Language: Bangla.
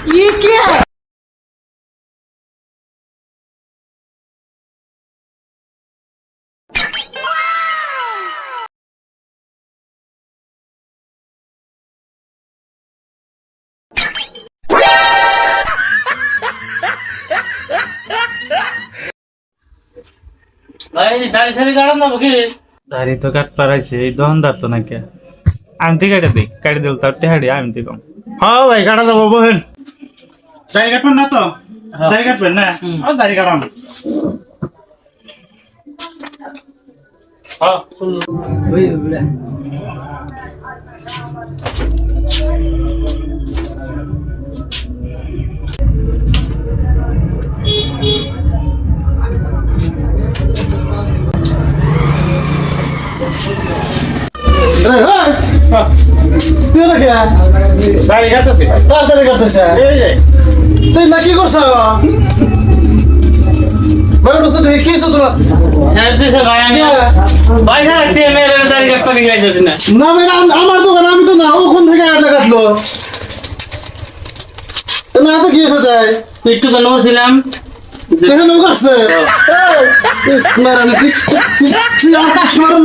ये क्या है? ভাই দাড়ি সারি কাটান না বুকি দাড়ি তো কাট পারাইছে এই দোকানদার তো নাকি আমি তো কেটে দিই কাটি দিল তার টেহাড়ি আমি তো কম হ্যাঁ ভাই কাটা যাবো বহেন দাড়ি কাটবেন না তো দাড়ি কাটবেন না ও দাড়ি কাটাম হ্যাঁ वही बोला দাড়ি কাটতে তাড়াতাড়ি করতেছে এই যে তুই না কি করছ ভাই বসে দেখি কি হচ্ছে তোমার হ্যাঁ দিছে ভাই আমি ভাই হ্যাঁ দিয়ে মেরে দাড়ি কাটতে গিয়ে যাবি না না ভাই আমার দোকান আমি তো না ও কোন থেকে আটা কাটলো না তো কি হচ্ছে যায় একটু তো নছিলাম দেখে নৌকাছে মারানি তুই আকাশ মারান